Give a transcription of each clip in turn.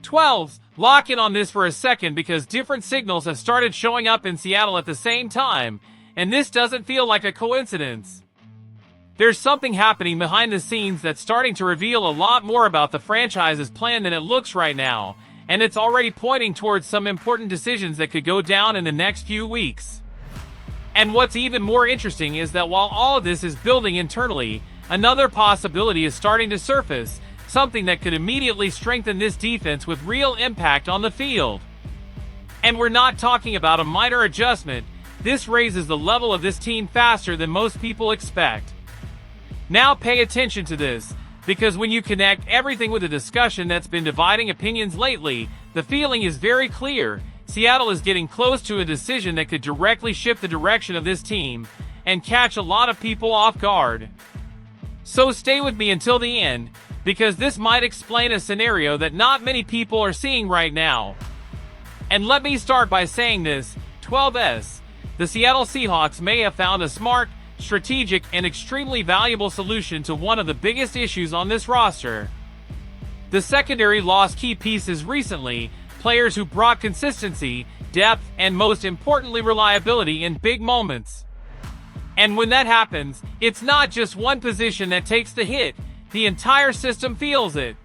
12s, lock in on this for a second because different signals have started showing up in Seattle at the same time, and this doesn't feel like a coincidence. There's something happening behind the scenes that's starting to reveal a lot more about the franchise's plan than it looks right now, and it's already pointing towards some important decisions that could go down in the next few weeks. And what's even more interesting is that while all of this is building internally, another possibility is starting to surface, something that could immediately strengthen this defense with real impact on the field. And we're not talking about a minor adjustment. This raises the level of this team faster than most people expect. Now pay attention to this, because when you connect everything with a discussion that's been dividing opinions lately, the feeling is very clear. Seattle is getting close to a decision that could directly shift the direction of this team and catch a lot of people off guard. So stay with me until the end, because this might explain a scenario that not many people are seeing right now. And let me start by saying this, 12s, the Seattle Seahawks may have found a smart, strategic, and extremely valuable solution to one of the biggest issues on this roster. The secondary lost key pieces recently, players who brought consistency, depth, and most importantly reliability in big moments. And when that happens, it's not just one position that takes the hit, the entire system feels it.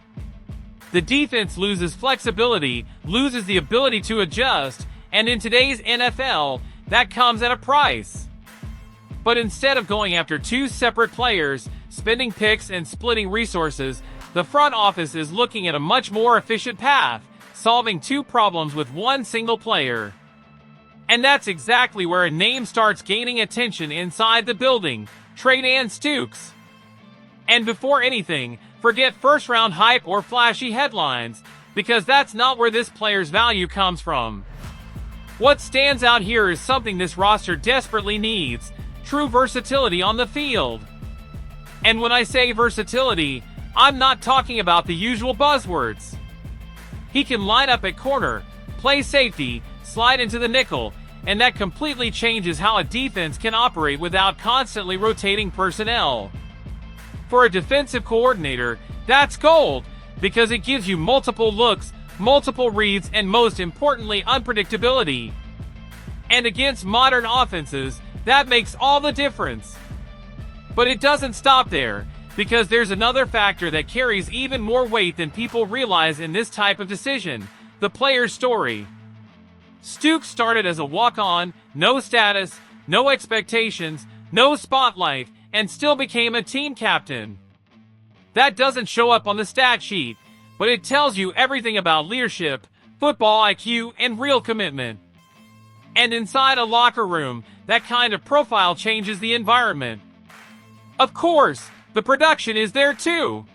The defense loses flexibility, loses the ability to adjust, and in today's NFL, that comes at a price. But instead of going after two separate players, spending picks and splitting resources, the front office is looking at a much more efficient path, solving two problems with one single player. And that's exactly where a name starts gaining attention inside the building, Tre'Davious Stukes. And before anything, forget first-round hype or flashy headlines, because that's not where this player's value comes from. What stands out here is something this roster desperately needs: true versatility on the field. And when I say versatility, I'm not talking about the usual buzzwords. He can line up at corner, play safety, slide into the nickel, and that completely changes how a defense can operate without constantly rotating personnel. For a defensive coordinator, that's gold, because it gives you multiple looks, multiple reads, and most importantly, unpredictability. And against modern offenses, that makes all the difference. But it doesn't stop there, because there's another factor that carries even more weight than people realize in this type of decision: the player's story. Stukes started as a walk-on, no status, no expectations, no spotlight, and still became a team captain. That doesn't show up on the stat sheet, but it tells you everything about leadership, football IQ, and real commitment. And inside a locker room, that kind of profile changes the environment. Of course, the production is there too.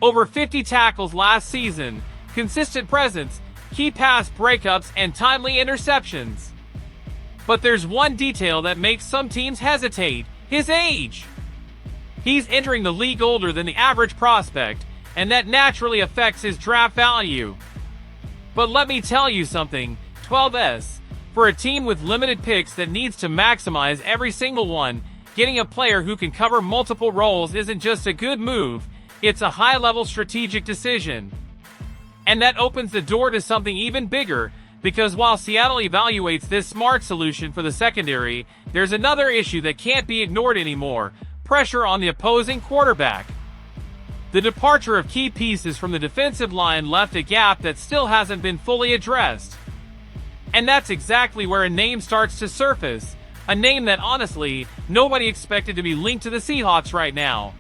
Over 50 tackles last season, consistent presence, key pass breakups, and timely interceptions. But there's one detail that makes some teams hesitate: his age. He's entering the league older than the average prospect, and that naturally affects his draft value. But let me tell you something, 12s, for a team with limited picks that needs to maximize every single one, getting a player who can cover multiple roles isn't just a good move, it's a high-level strategic decision. And that opens the door to something even bigger, because while Seattle evaluates this smart solution for the secondary, there's another issue that can't be ignored anymore: pressure on the opposing quarterback. The departure of key pieces from the defensive line left a gap that still hasn't been fully addressed. And that's exactly where a name starts to surface, a name that honestly, nobody expected to be linked to the Seahawks right now.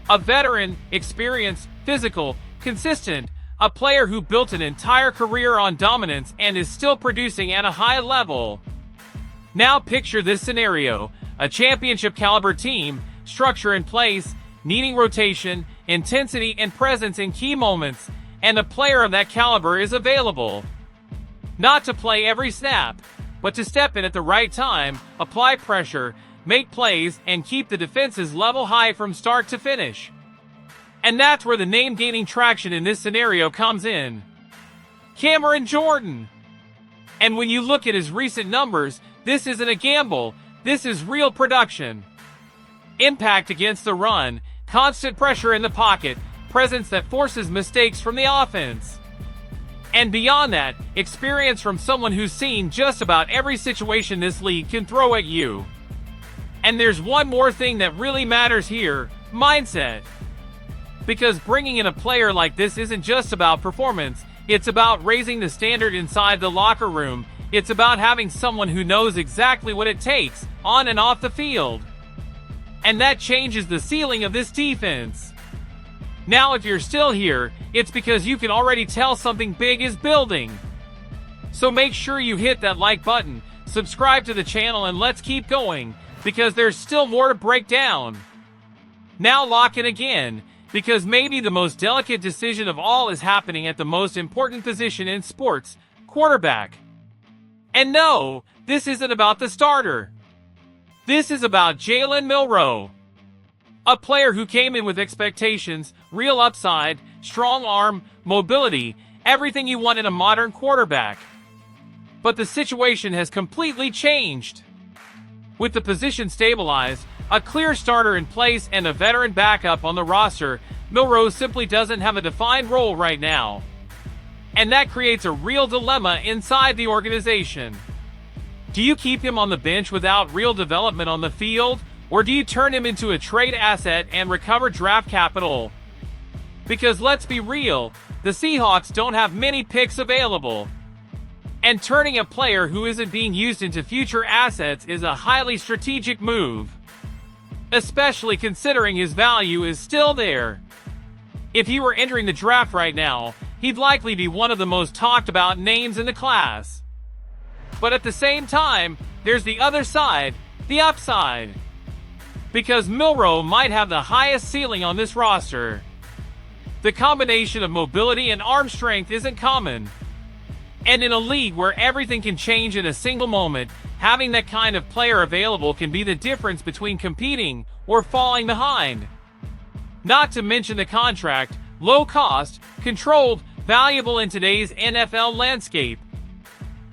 A veteran, experienced, physical, consistent, a player who built an entire career on dominance and is still producing at a high level. Now picture this scenario: a championship caliber team, structure in place, needing rotation, intensity, and presence in key moments, and a player of that caliber is available. Not to play every snap, but to step in at the right time, apply pressure, make plays, and keep the defense's level high from start to finish. And that's where the name gaining traction in this scenario comes in: Cameron Jordan. And when you look at his recent numbers, this isn't a gamble, this is real production. Impact against the run, constant pressure in the pocket, presence that forces mistakes from the offense. And beyond that, experience from someone who's seen just about every situation this league can throw at you. And there's one more thing that really matters here: mindset. Because bringing in a player like this isn't just about performance, it's about raising the standard inside the locker room. It's about having someone who knows exactly what it takes, on and off the field. And that changes the ceiling of this defense. Now, if you're still here, it's because you can already tell something big is building. So make sure you hit that like button, subscribe to the channel, and let's keep going, because there's still more to break down. Now lock in again, because maybe the most delicate decision of all is happening at the most important position in sports: quarterback. And no, this isn't about the starter. This is about Jalen Milroe. A player who came in with expectations, real upside, strong arm, mobility, everything you want in a modern quarterback. But the situation has completely changed. With the position stabilized, a clear starter in place, and a veteran backup on the roster, Milroe simply doesn't have a defined role right now. And that creates a real dilemma inside the organization. Do you keep him on the bench without real development on the field, or do you turn him into a trade asset and recover draft capital? Because let's be real, the Seahawks don't have many picks available. And turning a player who isn't being used into future assets is a highly strategic move, especially considering his value is still there. If he were entering the draft right now, he'd likely be one of the most talked about names in the class. But at the same time, there's the other side, the upside. Because Milroe might have the highest ceiling on this roster. The combination of mobility and arm strength isn't common. And in a league where everything can change in a single moment, having that kind of player available can be the difference between competing or falling behind. Not to mention the contract, low cost, controlled, valuable in today's NFL landscape.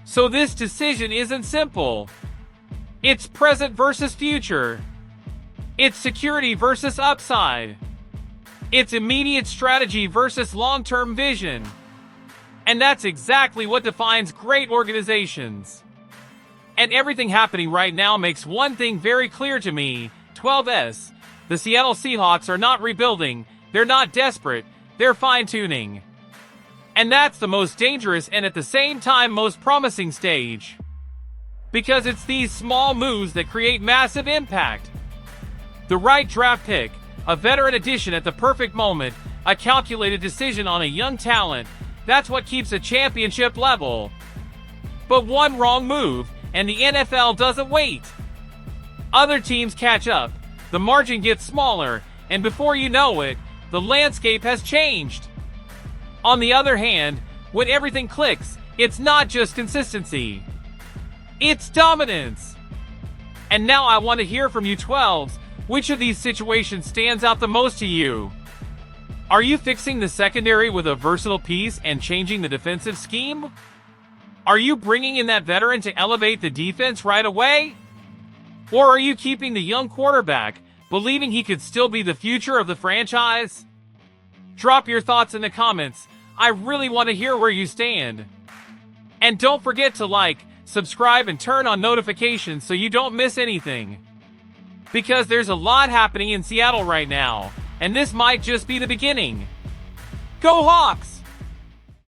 So this decision isn't simple. It's present versus future. It's security versus upside. It's immediate strategy versus long-term vision. And that's exactly what defines great organizations. And everything happening right now makes one thing very clear to me: 12S. The Seattle Seahawks are not rebuilding, they're not desperate, they're fine-tuning. And that's the most dangerous and at the same time most promising stage. Because it's these small moves that create massive impact. The right draft pick, a veteran addition at the perfect moment, a calculated decision on a young talent, that's what keeps a championship level. But one wrong move, and the NFL doesn't wait. Other teams catch up, the margin gets smaller, and before you know it, the landscape has changed. On the other hand, when everything clicks, it's not just consistency. It's dominance. And now I want to hear from you 12s. Which of these situations stands out the most to you? Are you fixing the secondary with a versatile piece and changing the defensive scheme? Are you bringing in that veteran to elevate the defense right away? Or are you keeping the young quarterback, believing he could still be the future of the franchise? Drop your thoughts in the comments. I really want to hear where you stand. And don't forget to like, subscribe, and turn on notifications so you don't miss anything. Because there's a lot happening in Seattle right now, and this might just be the beginning. Go Hawks!